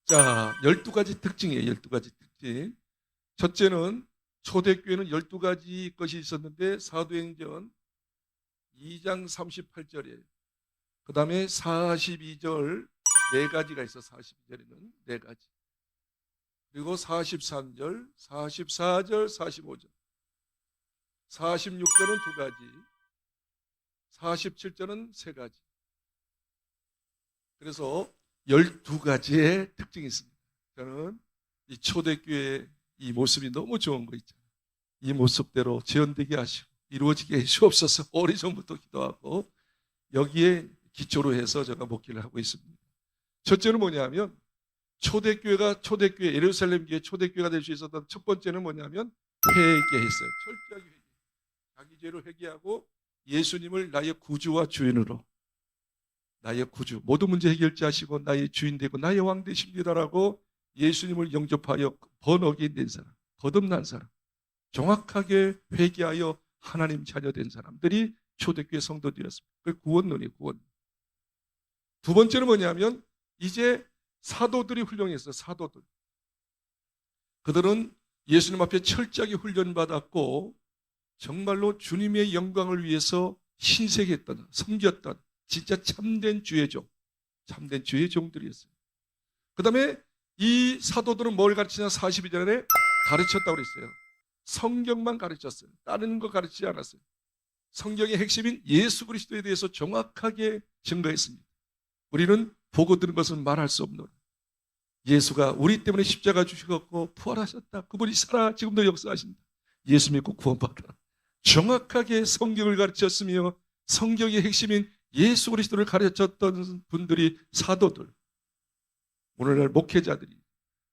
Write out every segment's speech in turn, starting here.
자, 12가지 특징이에요. 12가지 특징. 첫째는 초대교회는 12가지 것이 있었는데 사도행전 2장 38절이에요. 그 다음에 42절 4가지가 있어. 42절에는 4가지. 그리고 43절, 44절, 45절. 46절은 2가지. 47절은 3가지. 그래서 12가지의 특징이 있습니다. 저는 이 초대교회의 이 모습이 너무 좋은 거 있잖아요. 이 모습대로 재현되게 하시고 이루어지게 해주옵소서. 오래전부터 기도하고 여기에 기초로 해서 제가 목회를 하고 있습니다. 첫째는 뭐냐면 초대교회 예루살렘 교회 초대교회가 될 수 있었던 첫 번째는 뭐냐면 회개했어요. 철저하게 회개. 자기 죄를 회개하고 예수님을 나의 구주와 주인으로 나의 구주, 모든 문제 해결자시고 나의 주인 되고 나의 왕 되십니다라고 예수님을 영접하여 번역이 된 사람, 거듭난 사람, 정확하게 회개하여 하나님 자녀 된 사람들이 초대교회 성도들이었습니다. 그 구원론이에요, 구원. 두 번째는 뭐냐면 이제 사도들이 훌륭했어요. 사도들. 그들은 예수님 앞에 철저하게 훈련받았고 정말로 주님의 영광을 위해서 신색했던, 섬겼던 진짜 참된 주의 종, 참된 주의 종들이었어요. 그 다음에 이 사도들은 뭘 가르치냐? 42절에 가르쳤다고 그랬어요. 성경만 가르쳤어요. 다른 거 가르치지 않았어요. 성경의 핵심인 예수 그리스도에 대해서 정확하게 증거했습니다. 우리는 보고 들은 것은 말할 수 없는 예수가 우리 때문에 십자가 주시고 부활하셨다. 그분이 살아 지금도 역사하신다. 예수 믿고 구원받으라. 정확하게 성경을 가르쳤으며 성경의 핵심인 예수 그리스도를 가르쳤던 분들이 사도들, 오늘날 목회자들이.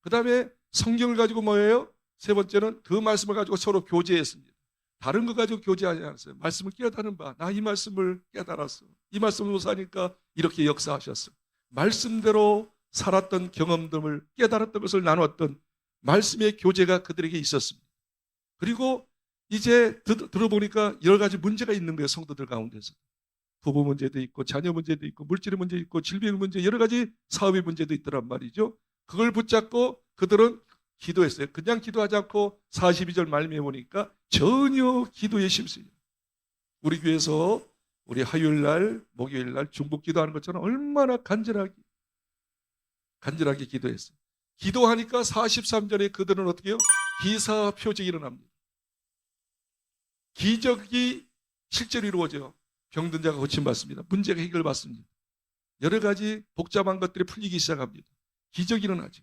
그 다음에 성경을 가지고 뭐예요? 세 번째는 그 말씀을 가지고 서로 교제했습니다. 다른 거 가지고 교제하지 않았어요. 말씀을 깨달은 바, 나 이 말씀을 깨달았어. 이 말씀으로 사니까 이렇게 역사하셨어. 말씀대로 살았던 경험들을 깨달았던 것을 나눴던 말씀의 교제가 그들에게 있었습니다. 그리고 이제 들어보니까 여러 가지 문제가 있는 거예요. 성도들 가운데서. 부부 문제도 있고 자녀 문제도 있고 물질의 문제 있고 질병의 문제 여러 가지 사업의 문제도 있더란 말이죠. 그걸 붙잡고 그들은 기도했어요. 그냥 기도하지 않고 42절 말미에 보니까 전혀 기도에 심쓰요. 우리 교회에서 우리 화요일날 목요일날 중복 기도하는 것처럼 얼마나 간절하게 기도했어요. 기도하니까 43절에 그들은 어떻게 해요? 기사 표적이 일어납니다. 기적이 실제로 이루어져요. 병든 자가 고침받습니다. 문제가 해결받습니다. 여러 가지 복잡한 것들이 풀리기 시작합니다. 기적이 일어나죠.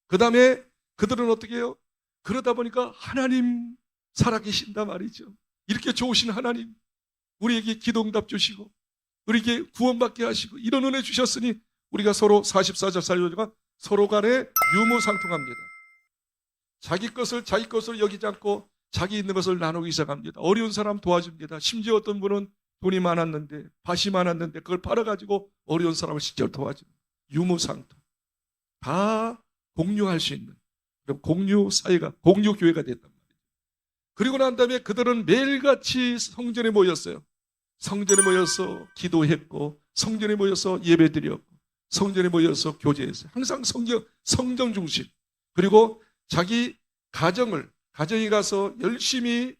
그 다음에 그들은 어떻게 해요? 그러다 보니까 하나님 살아계신다 말이죠. 이렇게 좋으신 하나님, 우리에게 기도응답 주시고 우리에게 구원받게 하시고 이런 은혜 주셨으니 우리가 서로 44절 살려주가 서로 간에 유무상통합니다. 자기 것을 여기지 않고 자기 있는 것을 나누기 시작합니다. 어려운 사람 도와줍니다. 심지어 어떤 분은 돈이 많았는데 밭이 많았는데 그걸 팔아가지고 어려운 사람을 실제로 도와줍니다. 유무상통. 다 공유할 수 있는 그럼 공유 사회가 공유 교회가 됐단 말이에요. 그리고 난 다음에 그들은 매일같이 성전에 모였어요. 성전에 모여서 기도했고 성전에 모여서 예배드렸고 성전에 모여서 교제했어요. 항상 성경 중심. 그리고 자기 가정에 가서 열심히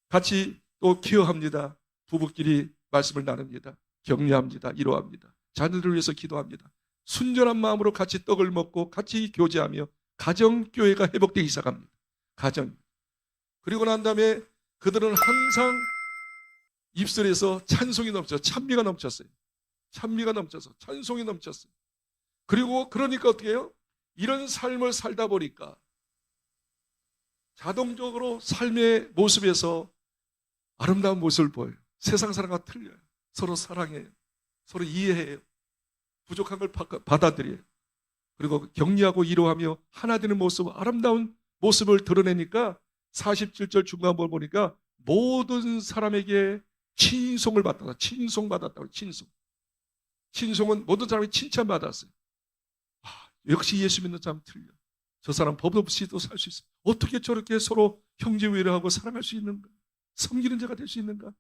같이 또 기여합니다. 부부끼리 말씀을 나눕니다. 격려합니다. 위로합니다. 자녀들을 위해서 기도합니다. 순전한 마음으로 같이 떡을 먹고 같이 교제하며 가정교회가 회복되기 시작합니다. 가정. 그리고 난 다음에 그들은 항상 입술에서 찬송이 넘쳐 찬미가 넘쳤어요. 찬미가 넘쳐서 찬송이 넘쳤어요. 그리고 그러니까 어떻게 해요? 이런 삶을 살다 보니까 자동적으로 삶의 모습에서 아름다운 모습을 보여요. 세상 사람과 틀려요. 서로 사랑해요. 서로 이해해요. 부족한 걸 받아들여요. 그리고 격려하고 위로하며 하나 되는 모습, 아름다운 모습을 드러내니까 47절 중간부를 보니까 모든 사람에게 칭송을 받았다. 칭송받았다고. 칭송은 모든 사람이 칭찬받았어요. 역시 예수 믿는 사람 틀려. 저 사람 법 없이도 살 수 있어. 어떻게 저렇게 서로 형제 외로하고 사랑할 수 있는가? 섬기는 자가 될 수 있는가?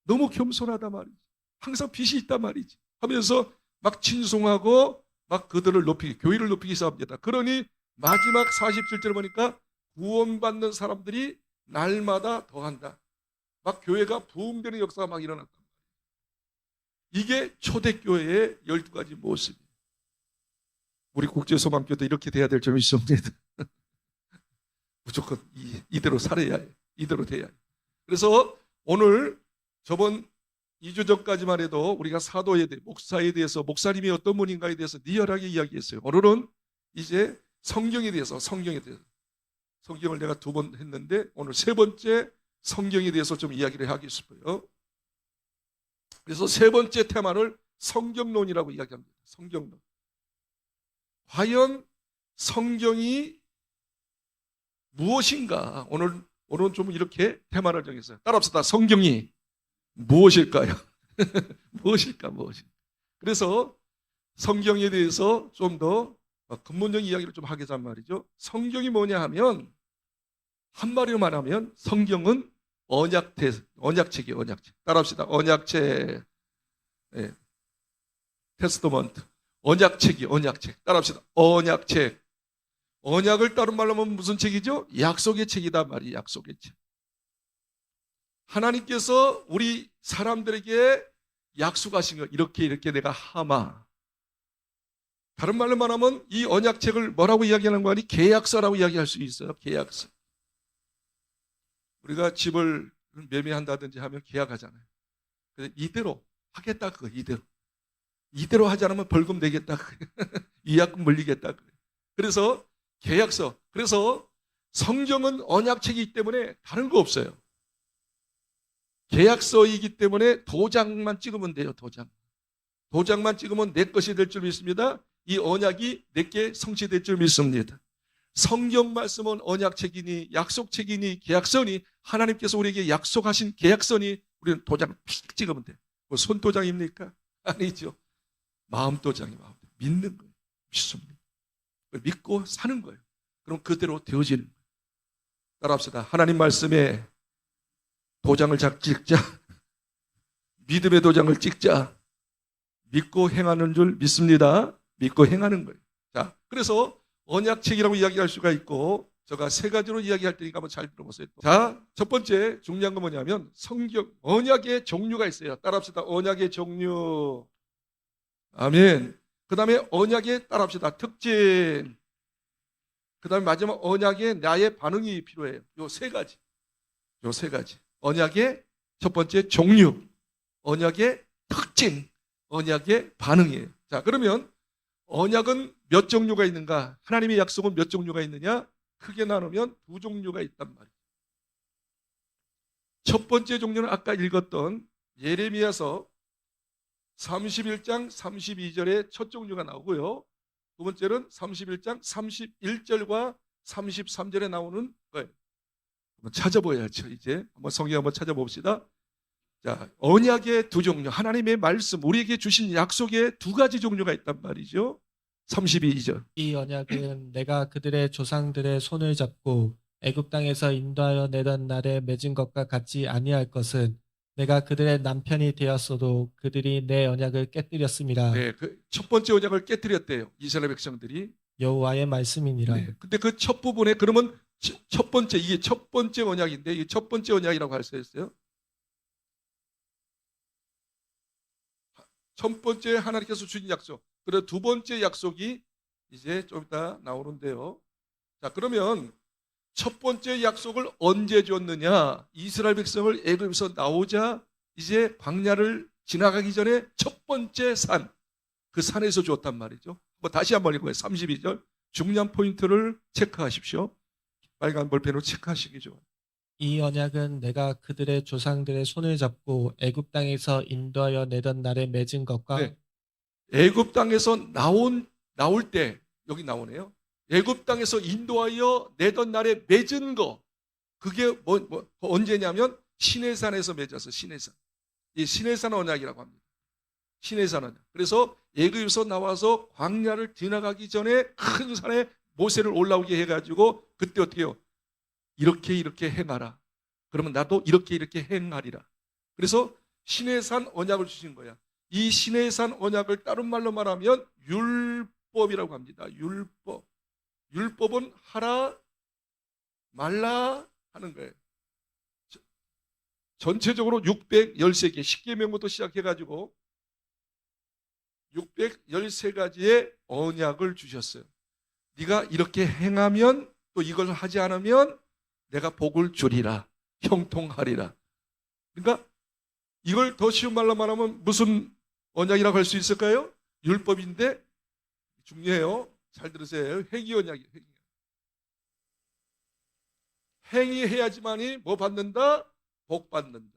너무 겸손하다 말이지. 항상 빚이 있단 말이지. 하면서 막 친송하고 막 그들을 높이기, 교회를 높이기 시작합니다. 그러니 마지막 47절 보니까 구원받는 사람들이 날마다 더한다. 막 교회가 부흥되는 역사가 막 일어났다. 이게 초대교회의 12가지 모습이에요. 우리 국제소망교도 이렇게 돼야 될 점이 있습니다. 무조건 이대로 살아야 해요. 이대로 돼야 해요. 그래서 오늘 저번 2주 전까지만 해도 우리가 사도에 대해, 목사에 대해서, 목사님이 어떤 분인가에 대해서 리얼하게 이야기했어요. 오늘은 이제 성경에 대해서, 성경을 내가 2번 했는데 오늘 3번째 성경에 대해서 좀 이야기를 하고 싶어요. 그래서 3번째 테마를 성경론이라고 이야기합니다. 성경론. 과연 성경이 무엇인가? 오늘은 좀 이렇게 테마를 정했어요. 따라합시다. 성경이 무엇일까요? 무엇일까? 그래서 성경에 대해서 좀 더 근본적인 이야기를 좀 하겠단 말이죠. 성경이 뭐냐 하면 한마디로 말하면 성경은 언약책이에요. 언약책. 따라합시다. 언약책. 네. 테스토먼트. 언약책. 따라합시다. 언약책. 언약을 다른 말로 하면 무슨 책이죠? 약속의 책이다 말이에요. 약속의 책. 하나님께서 우리 사람들에게 약속하신 거 이렇게 내가 하마. 다른 말로 말하면 이 언약책을 뭐라고 이야기하는 거 아니? 계약서라고 이야기할 수 있어요. 계약서. 우리가 집을 매매한다든지 하면 계약하잖아요. 그래서 이대로 하겠다 그거 이대로 하지 않으면 벌금 내겠다. 위약금 물리겠다. 그래서 계약서. 그래서 성경은 언약책이기 때문에 다른 거 없어요. 계약서이기 때문에 도장만 찍으면 돼요. 도장만 찍으면 내 것이 될 줄 믿습니다. 이 언약이 내게 성취될 줄 믿습니다. 성경 말씀은 언약책이니 약속책이니 계약서니 하나님께서 우리에게 약속하신 계약서니 우리는 도장 픽 찍으면 돼요. 뭐 손도장입니까? 아니죠. 마음도장이 마음. 믿는 거예요. 믿습니다. 믿고 사는 거예요. 그럼 그대로 되어지는 거예요. 따라합시다. 하나님 말씀에 도장을 찍자. 믿음의 도장을 찍자. 믿고 행하는 줄 믿습니다. 믿고 행하는 거예요. 자, 그래서 언약책이라고 이야기할 수가 있고 제가 3가지로 이야기할 테니까 한번 잘 들어보세요. 자, 첫 번째 중요한 건 뭐냐면 성경, 언약의 종류가 있어요. 따라합시다. 언약의 종류. 아멘. 그 다음에 언약의 따라합시다. 특징. 그 다음에 마지막 언약의 나의 반응이 필요해요. 요 3가지. 언약의 첫 번째 종류, 언약의 특징, 언약의 반응이에요. 자, 그러면 언약은 몇 종류가 있는가? 하나님의 약속은 몇 종류가 있느냐? 크게 나누면 2 종류가 있단 말이에요. 첫 번째 종류는 아까 읽었던 예레미야서 31장 32절의 첫 종류가 나오고요. 두 번째는 31장 31절과 33절에 나오는 거예요. 한번 찾아보야죠. 이제 한번 성경 한번 찾아봅시다. 자, 언약의 2 종류, 하나님의 말씀, 우리에게 주신 약속의 2가지 종류가 있단 말이죠. 32절. 이 언약은 내가 그들의 조상들의 손을 잡고 애굽 땅에서 인도하여 내던 날에 맺은 것과 같지 아니할 것은 내가 그들의 남편이 되었어도 그들이 내 언약을 깨뜨렸습니다. 네, 그 첫 번째 언약을 깨뜨렸대요. 이스라엘 백성들이. 여호와의 말씀이니라. 네, 근데 그 첫 부분에 그러면 첫 번째, 이게 첫 번째 언약인데 이게 첫 번째 언약이라고 할 수 있어요. 첫 번째 하나님께서 주신 약속. 그리고 2 번째 약속이 이제 좀 이따 나오는데요. 자, 그러면 첫 번째 약속을 언제 줬느냐? 이스라엘 백성을 애굽에서 나오자 이제 광야를 지나가기 전에 첫 번째 산, 그 산에서 줬단 말이죠. 다시 한번 읽어요. 32절. 중요한 포인트를 체크하십시오. 빨간 볼펜으로 체크하시기 좋아요. 이 언약은 내가 그들의 조상들의 손을 잡고 애굽 땅에서 인도하여 내던 날에 맺은 것과 네. 애굽 땅에서 나올 때 여기 나오네요. 애굽 땅에서 인도하여 내던 날에 맺은 거. 그게 언제냐면 시내산에서 맺어서 시내산. 이 시내산 언약이라고 합니다. 시내산 언약. 그래서 애굽에서 나와서 광야를 지나가기 전에 큰 산에 모세를 올라오게 해가지고 그때 어떻게 해요? 이렇게 행하라. 그러면 나도 이렇게 행하리라. 그래서 신의 산 언약을 주신 거야. 이 신의 산 언약을 다른 말로 말하면 율법이라고 합니다. 율법. 율법은 하라 말라 하는 거예요. 전체적으로 613개, 10계명부터 시작해가지고 613가지의 언약을 주셨어요. 네가 이렇게 행하면, 또 이걸 하지 않으면 내가 복을 주리라, 형통하리라. 그러니까 이걸 더 쉬운 말로 말하면 무슨 언약이라고 할 수 있을까요? 율법인데 중요해요. 잘 들으세요. 행위 언약이에요. 행위해야지만이 뭐 받는다? 복 받는다.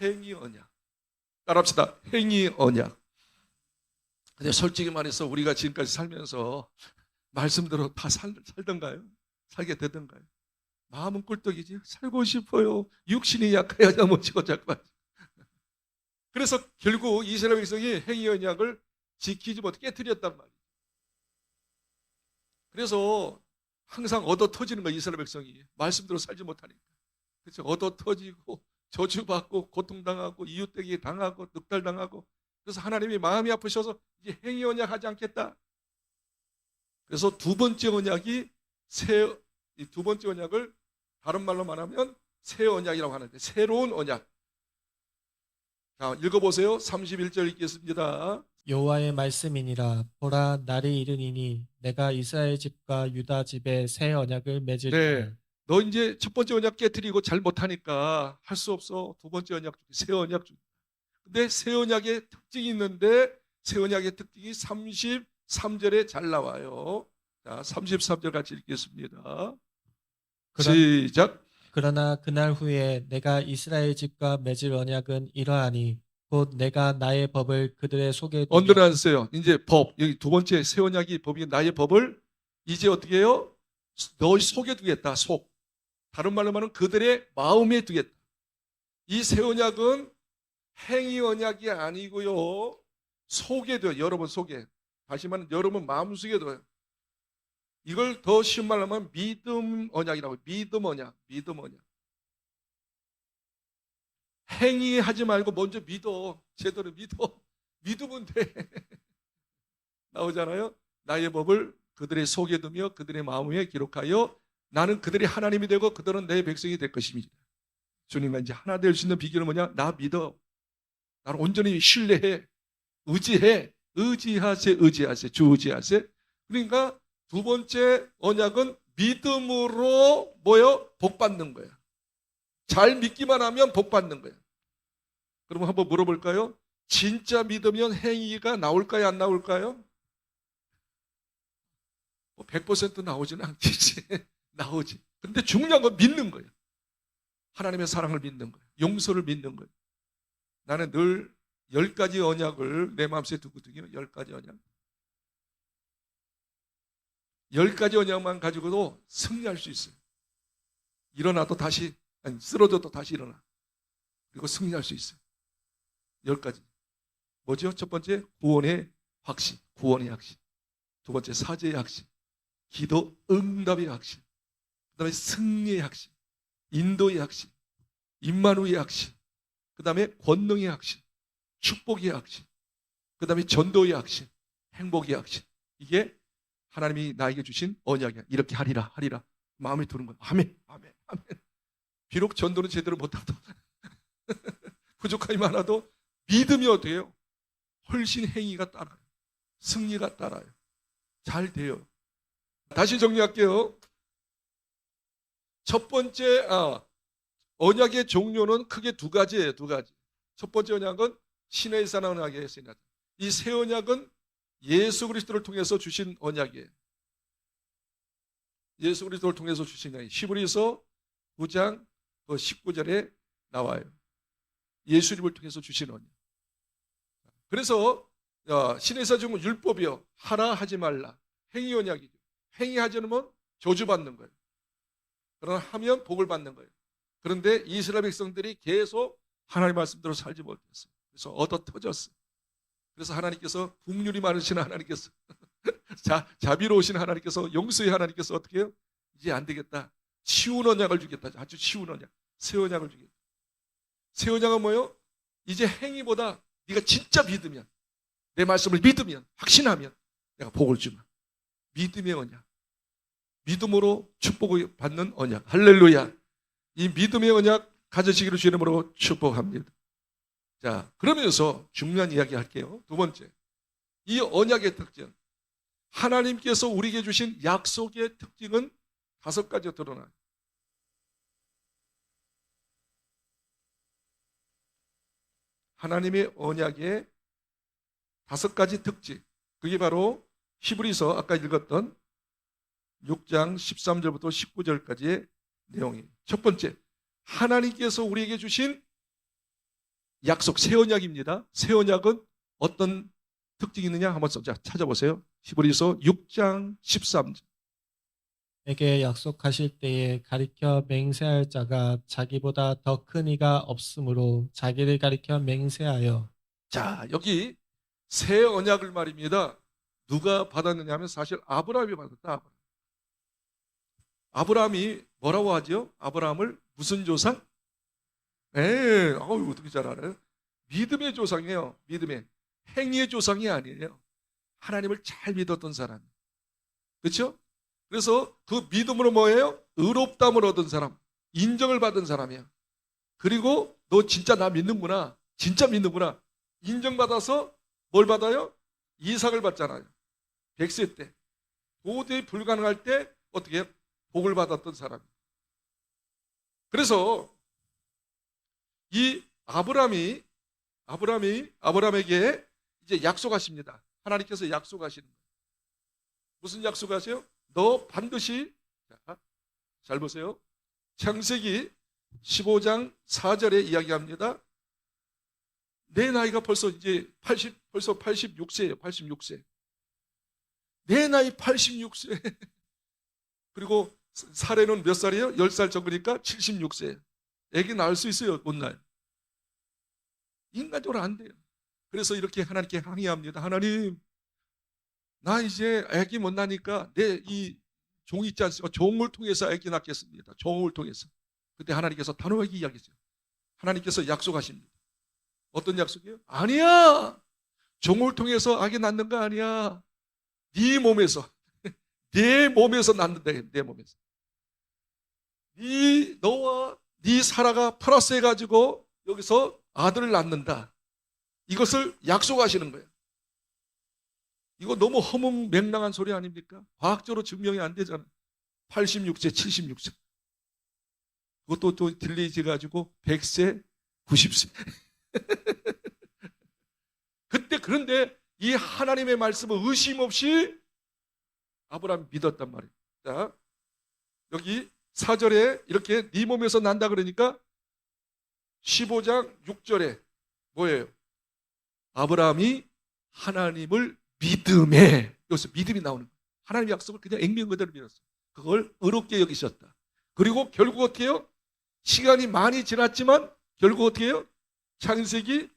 행위 언약. 따라합시다. 행위 언약. 근데 솔직히 말해서 우리가 지금까지 살면서 말씀대로 다 살던가요? 살게 되던가요? 마음은 꿀떡이지. 살고 싶어요. 육신이 약하여야 못지고 자꾸. 그래서 결국 이스라엘 백성이 행위 언약을 지키지 못해 깨뜨렸단 말이에요. 그래서 항상 얻어 터지는 거예요. 이스라엘 백성이 말씀대로 살지 못하니까. 그렇죠. 얻어 터지고 저주받고 고통당하고 이웃되게 당하고 늑달당하고. 그래서 하나님이 마음이 아프셔서 이제 행위 언약 하지 않겠다. 그래서 두 번째 언약이 이 두 번째 언약을 다른 말로 말하면 새 언약이라고 하는데, 새로운 언약. 자, 읽어보세요. 31절 읽겠습니다. 여호와의 말씀이니라. 보라, 날이 이르니니 내가 이스라엘 집과 유다 집에 새 언약을 맺으리라. 네. 너 이제 첫 번째 언약 깨뜨리고 잘 못하니까 할 수 없어. 두 번째 언약 주기, 새 언약 주기. 근데 새 언약의 특징이 있는데, 새 언약의 특징이 33절에 잘 나와요. 자, 33절 같이 읽겠습니다. 시작. 그러나 그날 후에 내가 이스라엘 집과 맺을 언약은 이러하니 곧 내가 나의 법을 그들의 속에 두며 언더라인스요. 이제 법, 여기 두 번째 새 언약이 법이 나의 법을 이제 어떻게 해요? 너희 속에 두겠다. 속. 다른 말로 말하면 그들의 마음에 두겠다. 이 새 언약은 행위 언약이 아니고요. 속에 둬요. 여러분 속에. 다시 말하면 여러분 마음속에 둬요. 이걸 더 쉬운 말로 하면 믿음 언약이라고 해요. 믿음 언약. 믿음 언약. 행위하지 말고 먼저 믿어. 제대로 믿어. 믿으면 돼. 나오잖아요. 나의 법을 그들의 속에 두며 그들의 마음에 기록하여 나는 그들의 하나님이 되고 그들은 내 백성이 될 것입니다. 주님과 이제 하나 될 수 있는 비결은 뭐냐? 나 믿어. 나를 온전히 신뢰해. 의지해. 의지하세. 주 의지하세. 그러니까 두 번째 언약은 믿음으로 뭐요? 복 받는 거야. 잘 믿기만 하면 복 받는 거야. 그럼 한번 물어볼까요? 진짜 믿으면 행위가 나올까요? 안 나올까요? 100% 나오지는 않겠지. 나오지. 근데 중요한 건 믿는 거예요. 하나님의 사랑을 믿는 거예요. 용서를 믿는 거예요. 나는 늘 10가지 언약을 내 마음속에 두거든요. 10가지 언약. 10가지 언약만 가지고도 승리할 수 있어요. 일어나도 다시, 아니, 쓰러져도 다시 일어나. 그리고 승리할 수 있어요. 10가지. 뭐죠? 첫 번째, 구원의 확신. 구원의 확신. 두 번째, 사죄의 확신. 기도 응답의 확신. 그 다음에 승리의 확신. 인도의 확신. 임마누의 확신. 그 다음에 권능의 확신. 축복의 확신. 그 다음에 전도의 확신. 행복의 확신. 이게 하나님이 나에게 주신 언약이야. 이렇게 하리라. 마음에 드는 거야. 아멘. 비록 전도는 제대로 못하도 부족함이 많아도 믿음이 어때요? 훨씬 행위가 따라요. 승리가 따라요. 잘 돼요. 다시 정리할게요. 첫 번째 언약의 종류는 크게 두 가지예요. 두 가지. 첫 번째 언약은 신의 산 언약이에요. 이 새 언약은 예수 그리스도를 통해서 주신 언약이에요. 예수 그리스도를 통해서 주신 언약. 히브리서 9장 19절에 나와요. 예수님을 통해서 주신 언약. 그래서 신의 산 중은 율법이요. 하라 하지 말라. 행위 언약이죠. 행위하지 않으면 저주받는 거예요. 그러나 하면 복을 받는 거예요. 그런데 이스라엘 백성들이 계속 하나님의 말씀대로 살지 못했어요. 그래서 얻어 터졌어요. 그래서 하나님께서 긍휼이 많으신 하나님께서 자비로우신 하나님께서 용서의 하나님께서 어떻게 해요? 이제 안 되겠다. 쉬운 언약을 주겠다. 아주 쉬운 언약. 새 언약을 주겠다. 새 언약은 뭐예요? 이제 행위보다 네가 진짜 믿으면, 내 말씀을 믿으면, 확신하면 내가 복을 주마. 믿음의 언약. 믿음으로 축복을 받는 언약. 할렐루야. 이 믿음의 언약 가지시기를 주의 이름으로 축복합니다. 자, 그러면서 중요한 이야기 할게요. 두 번째. 이 언약의 특징. 하나님께서 우리에게 주신 약속의 특징은 5가지가 드러나요. 하나님의 언약의 5가지 특징. 그게 바로 히브리서 아까 읽었던 6장 13절부터 19절까지의 내용이에요. 첫 번째, 하나님께서 우리에게 주신 약속, 새 언약입니다. 새 언약은 어떤 특징이 있느냐 한번 찾아보세요. 히브리서 6장 13절. 내게 약속하실 때에 가리켜 맹세할 자가 자기보다 더 큰 이가 없으므로 자기를 가리켜 맹세하여. 자, 여기 새 언약을 말입니다. 누가 받았느냐 하면 사실 아브라함이 받았다. 아브라함이 뭐라고 하죠? 아브라함을 무슨 조상? 어떻게 잘 알아요? 믿음의 조상이에요. 믿음의. 행위의 조상이 아니에요. 하나님을 잘 믿었던 사람. 그렇죠? 그래서 그 믿음으로 뭐예요? 의롭다함을 얻은 사람, 인정을 받은 사람이야. 그리고 너 진짜 나 믿는구나, 진짜 믿는구나. 인정받아서 뭘 받아요? 이삭을 받잖아요. 100세 때. 도저히 불가능할 때 어떻게 해요? 복을 받았던 사람. 그래서 이 아브라함에게 이제 약속하십니다. 하나님께서 약속하시는 거예요. 무슨 약속하세요? 너 반드시, 잘 보세요. 창세기 15장 4절에 이야기합니다. 내 나이가 벌써 이제 86세예요. 86세. 내 나이 86세. 그리고 사례는 몇 살이에요? 10살 적으니까 76세. 애기 낳을 수 있어요? 못 낳아요? 인간적으로 안 돼요. 그래서 이렇게 하나님께 항의합니다. 하나님, 나 이제 애기 못 낳으니까 내 이 종이 있지 않습니까? 종을 통해서 애기 낳겠습니다. 종을 통해서. 그때 하나님께서 단호하게 이야기했어요. 하나님께서 약속하십니다. 어떤 약속이에요? 아니야. 종을 통해서 아기 낳는 거 아니야. 네 몸에서. 내 몸에서 낳는다. 내 몸에서. 너와 네 사라가 플러스 해가지고 여기서 아들을 낳는다. 이것을 약속하시는 거예요. 이거 너무 허무맹랑한 소리 아닙니까? 과학적으로 증명이 안 되잖아요. 86세, 76세. 그것도 또 딜레이 돼가지고 100세, 90세. 그때 그런데 이 하나님의 말씀을 의심 없이 아브라함이 믿었단 말이에요. 자, 여기 4절에 이렇게 네 몸에서 난다 그러니까 15장 6절에 뭐예요? 아브라함이 하나님을 믿음에, 여기서 믿음이 나오는 거예요. 하나님의 약속을 그냥 액면 그대로 믿었어요. 그걸 의롭게 여기셨다. 그리고 결국 어떻게 해요? 시간이 많이 지났지만 결국 어떻게 해요? 창세기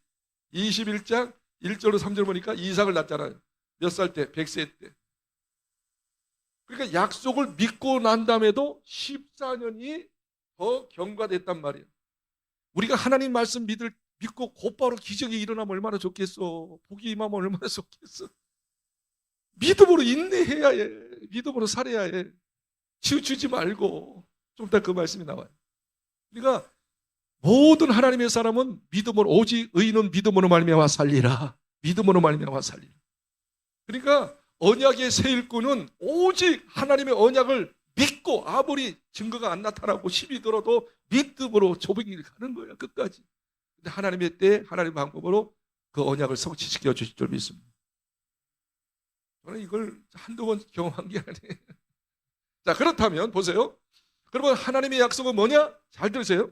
21장 1절로 3절 보니까 이삭을 낳잖아요. 몇 살 때? 100세 때. 그러니까 약속을 믿고 난 다음에도 14년이 더 경과됐단 말이에요. 우리가 하나님 말씀 믿고 곧바로 기적이 일어나면 얼마나 좋겠어. 복이 임하면 얼마나 좋겠어. 믿음으로 인내해야 해. 믿음으로 살아야 해. 치우치지 말고. 좀 이따 그 말씀이 나와요. 그러니까 모든 하나님의 사람은 믿음으로, 오직 의인은 믿음으로 말미암아 살리라. 믿음으로 말미암아 살리라. 그러니까 언약의 새 일꾼은 오직 하나님의 언약을 믿고, 아무리 증거가 안 나타나고 힘이 들어도 믿음으로 조빙이 가는 거예요. 끝까지. 근데 하나님의 때, 하나님의 방법으로 그 언약을 성취시켜 주실 줄 믿습니다. 저는 이걸 한두 번 경험한 게 아니에요. 자, 그렇다면 보세요. 그러면 하나님의 약속은 뭐냐? 잘 들으세요.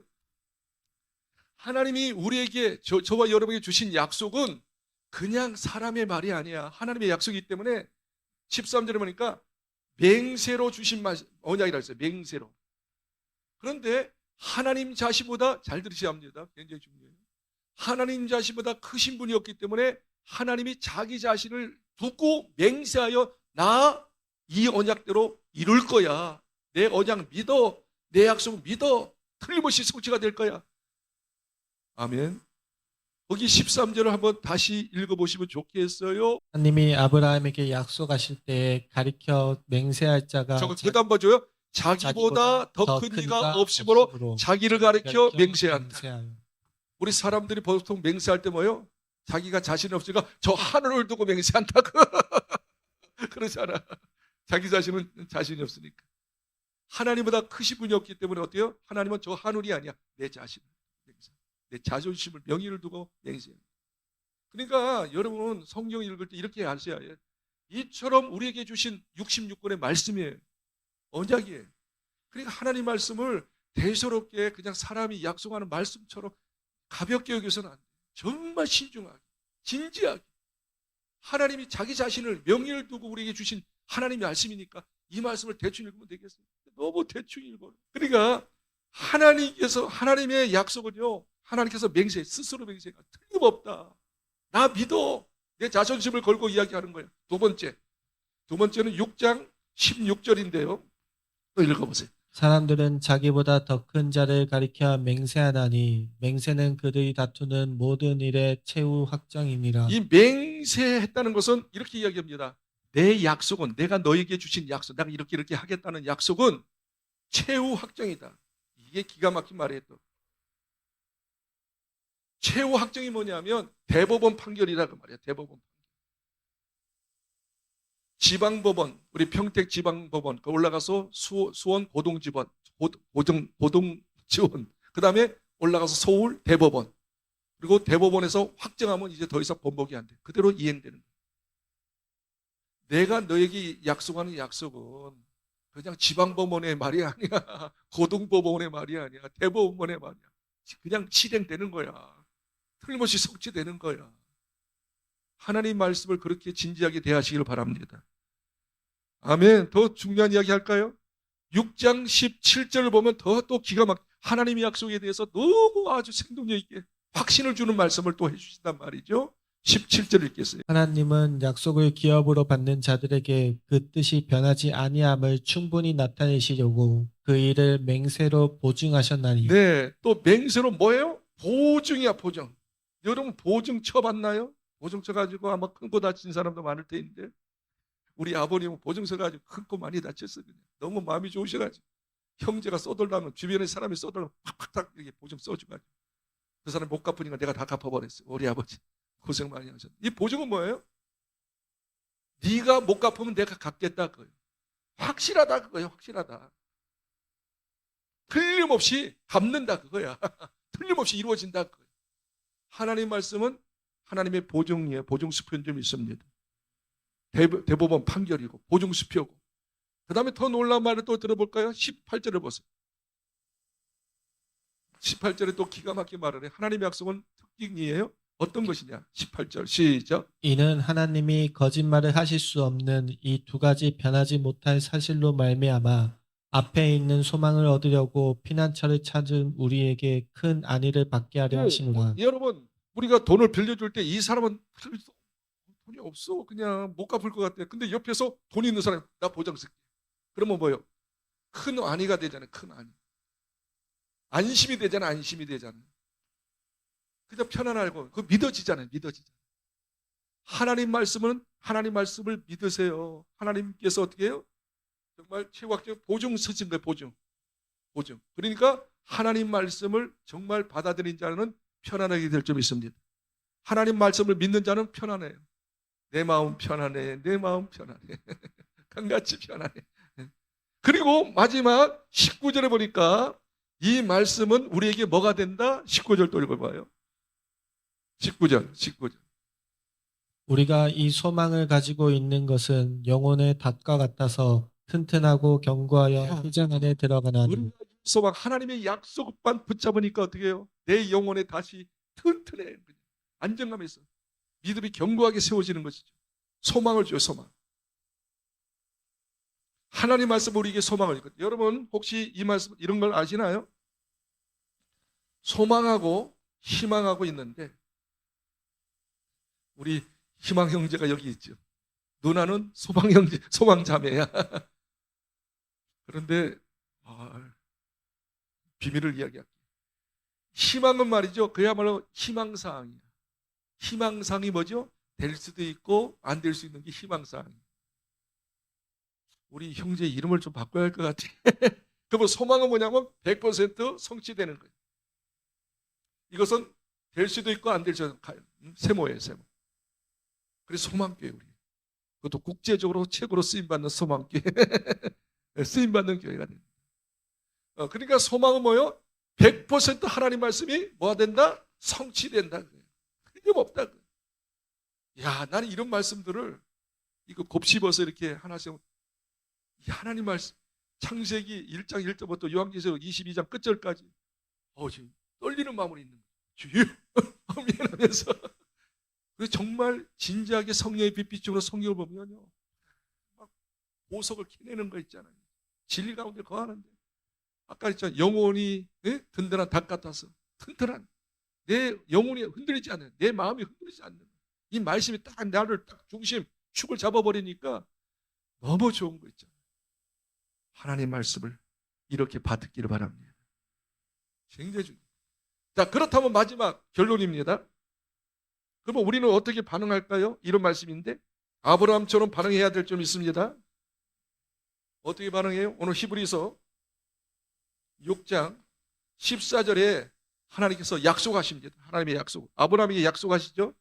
하나님이 우리에게, 저와 여러분에게 주신 약속은 그냥 사람의 말이 아니야. 하나님의 약속이기 때문에 13절에 보니까 맹세로 주신 언약이라고 했어요. 맹세로. 그런데 하나님 자신보다, 잘 들으셔야 합니다. 굉장히 중요해요. 하나님 자신보다 크신 분이었기 때문에 하나님이 자기 자신을 두고 맹세하여 나 이 언약대로 이룰 거야. 내 언약 믿어. 내 약속 믿어. 틀림없이 성취가 될 거야. 아멘. 거기 13절을 한번 다시 읽어보시면 좋겠어요. 하나님이 아브라함에게 약속하실 때 가리켜 맹세할 자가 저거 그 다음 봐줘요. 자기보다 더 큰 이가 없으므로 자기를 가리켜 맹세한다. 우리 사람들이 보통 맹세할 때 뭐예요? 자기가 자신이 없으니까 저 하늘을 두고 맹세한다고 그러잖아. 자기 자신은 자신이 없으니까. 하나님보다 크신 분이 없기 때문에 어때요? 하나님은 저 하늘이 아니야. 내 자신, 내 자존심을 명예를 두고 맹세해. 그러니까 여러분 성경 읽을 때 이렇게 하셔야 해요. 이처럼 우리에게 주신 66권의 말씀이에요. 언약이에요. 그러니까 하나님 말씀을 대수롭게 그냥 사람이 약속하는 말씀처럼 가볍게 여겨서는 안 돼요. 정말 신중하게, 진지하게. 하나님이 자기 자신을 명예를 두고 우리에게 주신 하나님의 말씀이니까 이 말씀을 대충 읽으면 되겠어요. 너무 대충 읽어요. 그러니까 하나님의 약속은요, 하나님께서 맹세, 스스로 맹세가 틀림없다. 나 믿어. 내 자존심을 걸고 이야기하는 거예요. 두 번째는 6장 16절인데요. 또 읽어보세요. 사람들은 자기보다 더 큰 자를 가리켜 맹세하나니 맹세는 그들이 다투는 모든 일의 최후 확정이니라. 이 맹세했다는 것은 이렇게 이야기합니다. 내 약속은, 내가 너에게 주신 약속, 내가 이렇게 하겠다는 약속은 최후 확정이다. 이게 기가 막힌 말이에요. 또 최후 확정이 뭐냐면 대법원 판결이라고 말이야. 대법원 판결. 지방법원, 우리 평택 지방법원 올라가서 수원 고동지원, 고동지원, 그 다음에 올라가서 서울 대법원, 그리고 대법원에서 확정하면 이제 더 이상 번복이 안 돼. 그대로 이행되는 거야. 내가 너에게 약속하는 약속은 그냥 지방법원의 말이 아니야. 고등법원의 말이 아니야. 대법원의 말이야. 그냥 실행되는 거야. 틀림없이 성취되는 거야. 하나님 말씀을 그렇게 진지하게 대하시기를 바랍니다. 아멘. 더 중요한 이야기 할까요? 6장 17절을 보면 더 또 기가 막 하나님의 약속에 대해서 너무 아주 생동력 있게 확신을 주는 말씀을 또 해주신단 말이죠. 17절 읽겠어요. 하나님은 약속을 기업으로 받는 자들에게 그 뜻이 변하지 아니함을 충분히 나타내시려고 그 일을 맹세로 보증하셨나니. 네, 또 맹세로 뭐예요? 보증이야, 보증. 여러분 보증 쳐봤나요? 보증 쳐가지고 아마 큰 거 다친 사람도 많을 텐데 우리 아버님은 보증 쳐가지고 큰 거 많이 다쳤어요. 너무 마음이 좋으셔가지고 형제가 써달라면 주변에 사람이 써달라면 팍팍 이렇게 보증 써줘가지고 그 사람 못 갚으니까 내가 다 갚아버렸어요. 우리 아버지 고생 많이 하셨는데 이 보증은 뭐예요? 네가 못 갚으면 내가 갚겠다 그거예요. 확실하다 그거예요. 확실하다. 틀림없이 갚는다 그거야. 틀림없이 이루어진다 그거예요. 하나님 말씀은 하나님의 보증이에요. 보증수표는 좀 있습니다. 대법원 판결이고 보증수표고 그 다음에 더 놀라운 말을 또 들어볼까요? 18절을 보세요. 18절에 또 기가 막힌 말을 해요. 하나님의 약속은 특징이에요. 어떤 것이냐? 18절 시작. 이는 하나님이 거짓말을 하실 수 없는 이 두 가지 변하지 못할 사실로 말미암아 앞에 있는 소망을 얻으려고 피난처를 찾은 우리에게 큰 안위를 받게 하려 하시노라. 여러분 우리가 돈을 빌려줄 때 이 사람은 돈이 없어. 그냥 못 갚을 것 같아. 근데 옆에서 돈 있는 사람이 나 보장 쓸게. 그러면 뭐예요? 큰 안위가 되잖아요. 큰 안위. 안심이 되잖아요. 안심이 되잖아요. 그냥 편안하고 그 믿어지잖아요. 믿어지잖아요. 하나님 말씀은 하나님 말씀을 믿으세요. 하나님께서 어떻게 해요? 정말 최고학적 보증 서신 거예요. 보증. 그러니까 하나님 말씀을 정말 받아들인 자는 편안하게 될 점이 있습니다. 하나님 말씀을 믿는 자는 편안해요. 내 마음 편안해. 내 마음 편안해. 강같이 편안해. 그리고 마지막 19절에 보니까 이 말씀은 우리에게 뭐가 된다? 19절 또 읽어봐요. 19절. 우리가 이 소망을 가지고 있는 것은 영혼의 닷과 같아서 튼튼하고 견고하여 휘장 안에 들어가나니. 우리가 소망 하나님의 약속만 붙잡으니까 어떻게 해요? 내 영혼에 다시 튼튼해. 안정감이 있어. 믿음이 견고하게 세워지는 것이죠. 소망을 줘요. 소망. 하나님 말씀 우리에게 소망을 주거든요. 여러분 혹시 이 말씀 이런 걸 아시나요? 소망하고 희망하고 있는데 우리 희망 형제가 여기 있죠. 누나는 소망 형제, 소망 자매야. 그런데 비밀을 이야기할게요. 희망은 말이죠. 그야말로 희망사항이야. 희망사항이 뭐죠? 될 수도 있고 안 될 수 있는 게 희망사항이야. 우리 형제 이름을 좀 바꿔야 할 것 같아. 그럼 소망은 뭐냐면 100% 성취되는 거예요. 이것은 될 수도 있고 안 될 수도 있고 세모예요, 세모. 그래서 소망교회 우리. 그것도 국제적으로 최고로 쓰임받는 소망교회. 쓰임받는 교회가 됩니다. 그러니까 소망은 뭐예요? 100% 하나님 말씀이 뭐가 된다? 성취된다. 틀림없다. 야, 나는 이런 말씀들을 이거 곱씹어서 이렇게 하나씩 하나님 말씀 창세기 1장 1절부터 요한계시록 22장 끝절까지 지금 떨리는 마음으로 있는 거예요. 주여 아멘하면서 그래서 정말 진지하게 성령의 빛빛으로 성경을 보면요 막 보석을 캐내는 거 있잖아요. 진리 가운데 거하는데 아까 했잖아요. 영혼이 든든한 닭 같아서 튼튼한 내 영혼이 흔들리지 않는 내 마음이 흔들리지 않는 이 말씀이 딱 나를 딱 중심 축을 잡아버리니까 너무 좋은 거 있잖아요. 하나님 말씀을 이렇게 받기를 바랍니다. 굉장히 중요해요. 자, 그렇다면 마지막 결론입니다. 그러면 우리는 어떻게 반응할까요? 이런 말씀인데 아브라함처럼 반응해야 될 점이 있습니다. 어떻게 반응해요? 오늘 히브리서 6장 14절에 하나님께서 약속하십니다. 하나님의 약속. 아브라함에게 약속하시죠?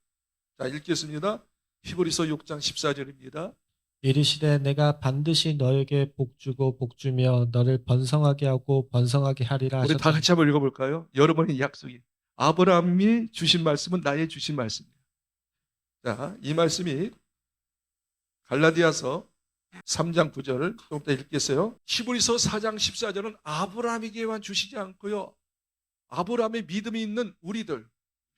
자, 읽겠습니다. 히브리서 6장 14절입니다. 이르시되 내가 반드시 너에게 복주고 복주며 너를 번성하게 하고 번성하게 하리라 우리 다 하셨더니 같이 한번 읽어볼까요? 여러분의 약속이. 아브라함이 주신 말씀은 나의 주신 말씀이에요. 자, 이 말씀이 갈라디아서 3장 9절을 좀 이따 읽겠어요. 히브리서 4장 14절은 아브라함에게만 주시지 않고요. 아브라함의 믿음이 있는 우리들,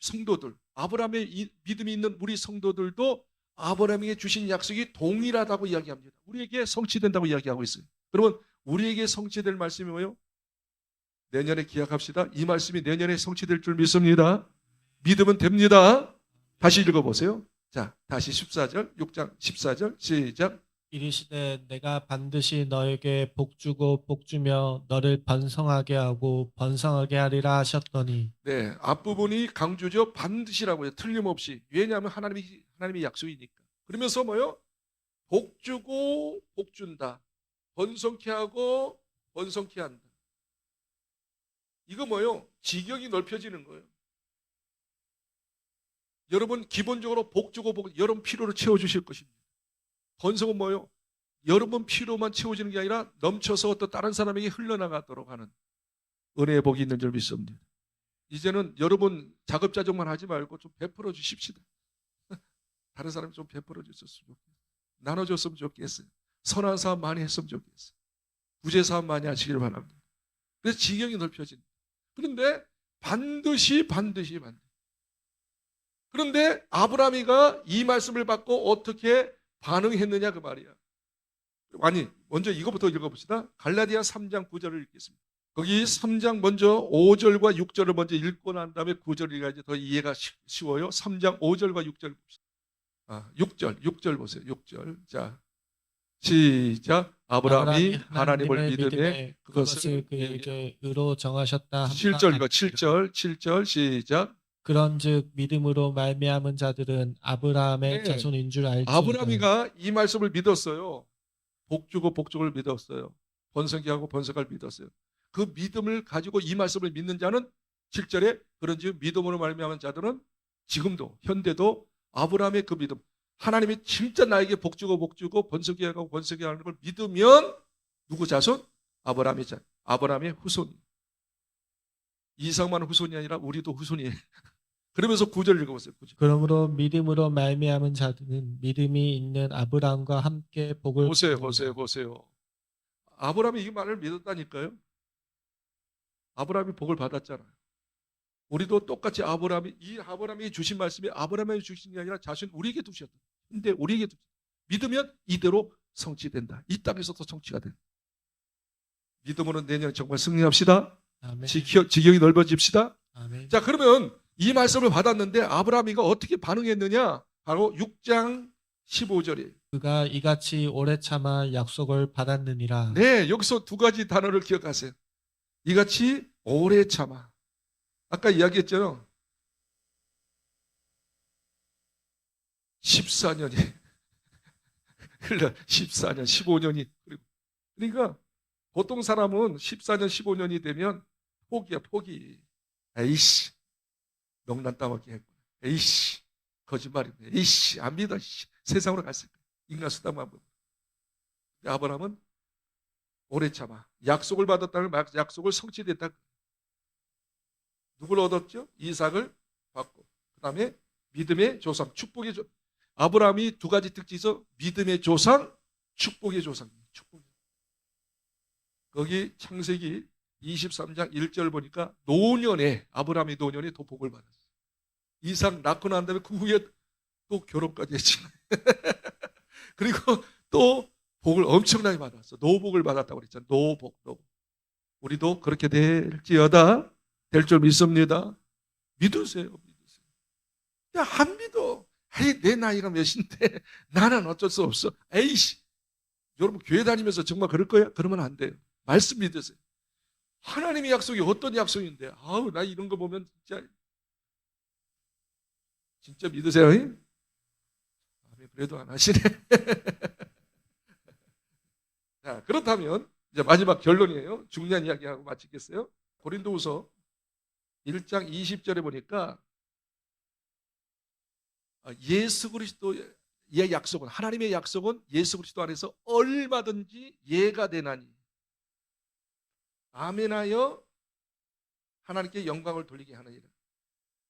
성도들, 아브라함의 믿음이 있는 우리 성도들도 아브라함에게 주신 약속이 동일하다고 이야기합니다. 우리에게 성취된다고 이야기하고 있어요. 그러면 우리에게 성취될 말씀이 뭐예요? 내년에 기약합시다. 이 말씀이 내년에 성취될 줄 믿습니다. 믿으면 됩니다. 다시 읽어보세요. 자, 다시 14절, 6장 14절 시작. 이르시되 내가 반드시 너에게 복주고 복주며 너를 번성하게 하고 번성하게 하리라 하셨더니 네, 앞부분이 강조죠. 반드시라고요. 틀림없이. 왜냐하면 하나님의 약속이니까. 그러면서 뭐요? 복주고 복준다. 번성케 하고 번성케 한다. 이거 뭐요? 지경이 넓혀지는 거예요. 여러분 기본적으로 복주고 여러분 필요를 채워주실 것입니다. 번성은 뭐요? 여러분 필요만 채워지는 게 아니라 넘쳐서 또 다른 사람에게 흘러나가도록 하는 은혜의 복이 있는 줄 믿습니다. 이제는 여러분 자급자족만 하지 말고 좀 베풀어 주십시다. 다른 사람이 좀 베풀어 줬으면 좋겠어요. 나눠줬으면 좋겠어요. 선한 사업 많이 했으면 좋겠어요. 구제 사업 많이 하시길 바랍니다. 그래서 지경이 넓혀진다. 그런데 반드시. 그런데 아브라함이가 이 말씀을 받고 어떻게 반응했느냐 그 말이야. 아니 먼저 이거부터 읽어봅시다. 갈라디아 3장 9절을 읽겠습니다. 거기 3장 먼저 5절과 6절을 먼저 읽고 난 다음에 9절을 읽어야지 더 이해가 쉬워요. 3장 5절과 6절 봅시다. 6절 보세요. 6절. 자, 시작. 아브라함이 하나님을 믿음에 그것을 그에게 의로 정하셨다. 7절 이거 7절 시작. 그런즉 믿음으로 말미암은 자들은 아브라함의 네. 자손인 줄 알지어다. 아브라함이가 이 말씀을 믿었어요. 복주고 복주를 믿었어요. 번성케 하고 번성할 믿었어요. 그 믿음을 가지고 이 말씀을 믿는 자는 7절에 그런즉 믿음으로 말미암은 자들은 지금도 현대도 아브라함의 그 믿음 하나님이 진짜 나에게 복주고 번성케 하고 번성케 하는 걸 믿으면 누구 자손? 아브라함의 자손. 아브라함의 후손이. 이상만 후손이 아니라 우리도 후손이에요. 그러면서 9절 읽어보세요. 9절. 그러므로 믿음으로 말미암은 자들은 믿음이 있는 아브라함과 함께 복을 보세요. 아브라함이 이 말을 믿었다니까요. 아브라함이 복을 받았잖아요. 우리도 똑같이 아브라함이 주신 말씀이 아브라함이 주신 게 아니라 자신 우리에게 두셨다. 근데 우리에게 두셨다. 믿으면 이대로 성취된다. 이 땅에서도 성취가 된다. 믿음으로 내년에 정말 승리합시다. 아멘. 지경이 넓어집시다. 아멘. 자, 그러면 이 말씀을 받았는데 아브라함이가 어떻게 반응했느냐? 바로 6장 15절이에요. 그가 이같이 오래 참아 약속을 받았느니라. 네, 여기서 두 가지 단어를 기억하세요. 이같이 오래 참아. 아까 이야기했잖아요. 14년이 흘러 14년, 15년이 그러니까 보통 사람은 14년, 15년이 되면 포기야, 포기. 에이씨, 명란 따먹기 했구나. 에이씨, 거짓말이네. 에이씨, 안 믿어. 씨. 세상으로 갔을 거야. 인간 수단만 보면. 아브라함은 오래 참아. 약속을 받았다는 약속을 성취됐다. 누굴 얻었죠? 이삭을 받고. 그 다음에 믿음의 조상, 축복의 조상. 아브라함이 두 가지 특징이 있어. 믿음의 조상, 축복의 조상. 축복의. 거기 창세기 23장 1절 보니까 노년에 아브라함이 노년에 또 복을 받았어요. 이삭 낳고 난 다음에 그 후에 또 결혼까지 했지. 그리고 또 복을 엄청나게 받았어. 노복을 받았다고 그랬잖아. 노복, 노복. 우리도 그렇게 될지어다. 될 줄 믿습니다. 믿으세요. 믿으세요. 야, 안 믿어. 에이, 내 나이가 몇인데 나는 어쩔 수 없어. 에이씨. 여러분 교회 다니면서 정말 그럴 거야? 그러면 안 돼요. 말씀 믿으세요. 하나님의 약속이 어떤 약속인데? 아우, 나 이런 거 보면 진짜 믿으세요. 그래도 안 하시네. 자, 그렇다면 이제 마지막 결론이에요. 중요한 이야기하고 마치겠어요. 고린도후서 1장 20절에 보니까 예수 그리스도의 약속은, 하나님의 약속은 예수 그리스도 안에서 얼마든지 예가 되나니 아멘하여 하나님께 영광을 돌리게 하느니라.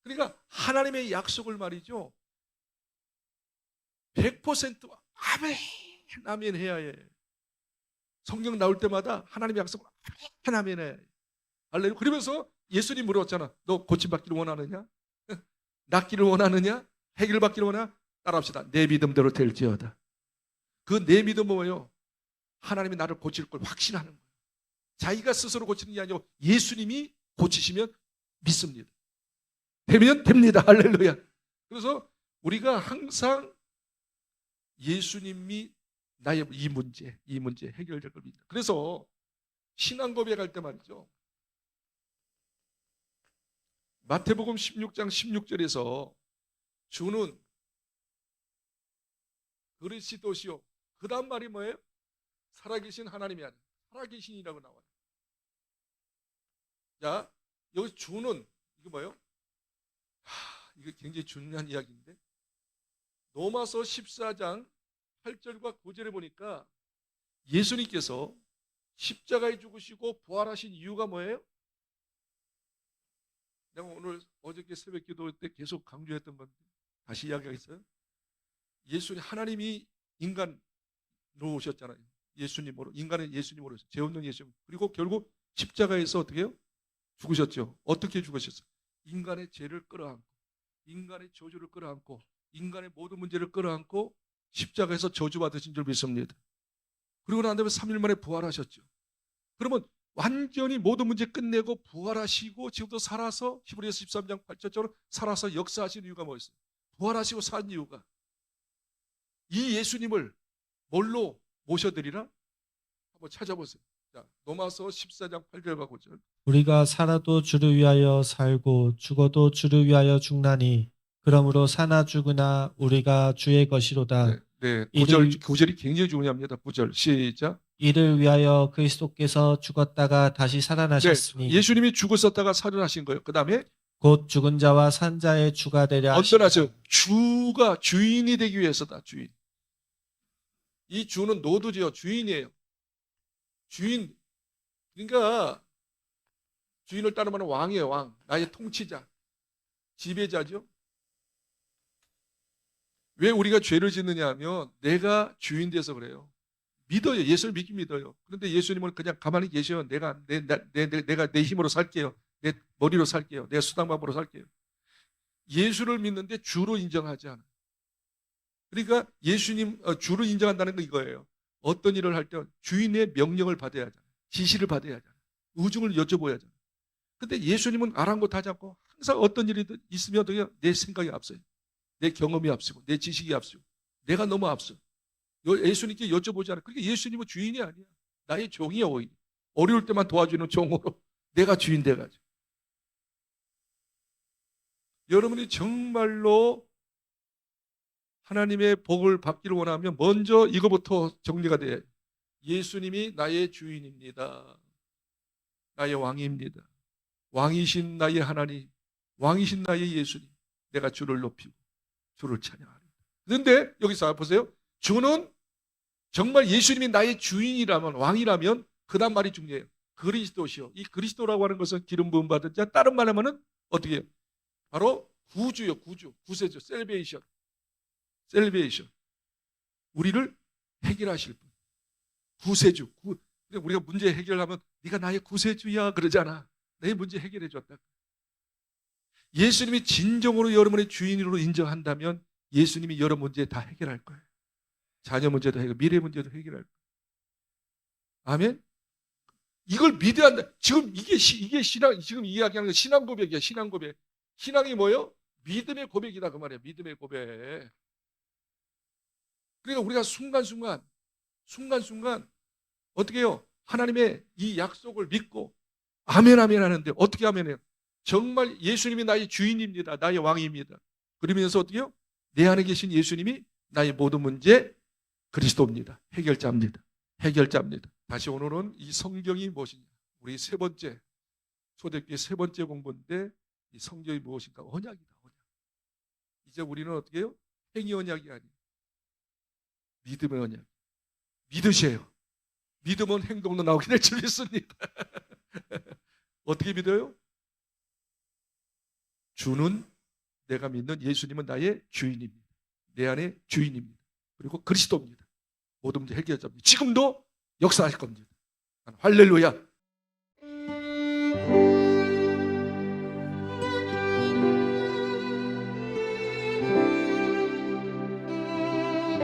그러니까 하나님의 약속을 말이죠. 100% 아멘, 아멘 해야 해. 성경 나올 때마다 하나님의 약속을 아멘, 아멘 해. 할렐루야. 그러면서 예수님 물었잖아. 너 고침받기를 원하느냐? 낫기를 원하느냐? 해결받기를 원하느냐? 따라합시다. 내 믿음대로 될지어다. 그 내 믿음은 뭐예요? 하나님이 나를 고칠 걸 확신하는 거예요. 자기가 스스로 고치는 게 아니고 예수님이 고치시면 믿습니다. 되면 됩니다. 할렐루야. 그래서 우리가 항상 예수님이 나의 이 문제 해결될 걸 믿는다. 그래서 신앙 고백할 때 말이죠. 마태복음 16장 16절에서 주는 그리스도시요. 그 다음 말이 뭐예요? 살아계신 하나님이 아니라 살아계신이라고 나와요. 자, 여기 주는 이게 뭐예요? 이게 굉장히 중요한 이야기인데 로마서 14장 8절과 9절에 보니까 예수님께서 십자가에 죽으시고 부활하신 이유가 뭐예요? 내가 오늘 어저께 새벽 기도 때 계속 강조했던 건데 다시 이야기하겠어요? 예수님, 하나님이 인간으로 오셨잖아요. 예수님으로, 인간의 예수님으로 죄 없는 예수님. 그리고 결국 십자가에서 어떻게 해요? 죽으셨죠. 어떻게 죽으셨어요? 인간의 죄를 끌어안고, 인간의 저주를 끌어안고, 인간의 모든 문제를 끌어안고 십자가에서 저주받으신 줄 믿습니다. 그리고 난 다음에 3일 만에 부활하셨죠. 그러면 완전히 모든 문제 끝내고 부활하시고 지금도 살아서 히브리서 13장 8절처럼 살아서 역사하시는 이유가 뭐였어요? 부활하시고 산 이유가 이 예수님을 뭘로 모셔드리라? 한번 찾아보세요. 자, 로마서 14장 8절과 9절. 우리가 살아도 주를 위하여 살고 죽어도 주를 위하여 죽나니 그러므로 사나 죽으나 우리가 주의 것이로다. 네, 9절이 굉장히 중요합니다. 9절 시작. 이를 위하여 그리스도께서 죽었다가 다시 살아나셨으니 네, 예수님이 죽으셨다가 살아나신 거예요. 그 다음에 곧 죽은 자와 산 자의 주가 되려 언변하세요. 주가 주인이 되기 위해서다. 주인. 이 주는 노드지요. 주인이에요. 주인. 그러니까 주인을 따르면 왕이에요. 왕. 나의 통치자. 지배자죠. 왜 우리가 죄를 짓느냐 하면 내가 주인 돼서 그래요. 믿어요. 예수를 믿긴 믿어요. 그런데 예수님은 그냥 가만히 계셔요. 내가 내 힘으로 살게요. 내 머리로 살게요. 내 수당방법으로 살게요. 예수를 믿는데 주로 인정하지 않아요. 그러니까 예수님 주를 인정한다는 건 이거예요. 어떤 일을 할 때 주인의 명령을 받아야 하잖아요. 지시를 받아야 하잖아요. 의중을 여쭤봐야 하잖아요. 근데 예수님은 아랑곳하지 않고 항상 어떤 일이 있으면 어떻게 내 생각이 앞서요. 내 경험이 앞서고 내 지식이 앞서고 내가 너무 앞서. 예수님께 여쭤보지 않아요. 그러니까 예수님은 주인이 아니야. 나의 종이야. 오히려 어려울 때만 도와주는 종으로 내가 주인 돼가지고. 여러분이 정말로 하나님의 복을 받기를 원하면 먼저 이거부터 정리가 돼요. 예수님이 나의 주인입니다. 나의 왕입니다. 왕이신 나의 하나님, 왕이신 나의 예수님, 내가 주를 높이고 주를 찬양합니다. 그런데 여기서 보세요. 주는 정말 예수님이 나의 주인이라면, 왕이라면 그 다음 말이 중요해요. 그리스도시요. 이 그리스도라고 하는 것은 기름 부음 받은 자, 다른 말 하면은 어떻게 해요? 바로 구주요, 구세주, 셀베이션. 우리를 해결하실 분. 구세주. 우리가 문제 해결하면 네가 나의 구세주야 그러잖아. 내 문제 해결해 줬다. 예수님이 진정으로 여러분의 주인으로 인정한다면 예수님이 여러 문제 다 해결할 거예요. 자녀 문제도 해결, 미래 문제도 해결할 거예요. 아멘. 이걸 믿어야 한다. 지금 이게 신앙, 지금 이야기하는 건 신앙 고백이야. 신앙 고백. 신앙이 뭐예요? 믿음의 고백이다 그 말이야. 믿음의 고백. 그러니까 우리가 순간순간 어떻게 해요? 하나님의 이 약속을 믿고 아멘 아멘 하는데 어떻게 하면요? 정말 예수님이 나의 주인입니다. 나의 왕입니다. 그러면서 어떻게 해요? 내 안에 계신 예수님이 나의 모든 문제 그리스도입니다. 해결자입니다. 다시 오늘은 이 성경이 무엇이냐? 우리 세 번째 초대교회 세 번째 공부인데 이 성경이 무엇인가? 언약이다. 언약. 이제 우리는 어떻게 해요? 행위 언약이 아니에요. 믿음의 언약. 믿으세요. 믿으면 행동도 나오게 될 줄 믿습니다. 어떻게 믿어요? 주는 내가 믿는 예수님은 나의 주인입니다. 내 안에 주인입니다. 그리고 그리스도입니다. 모든 문제 해결자입니다. 지금도 역사하실 겁니다. 할렐루야.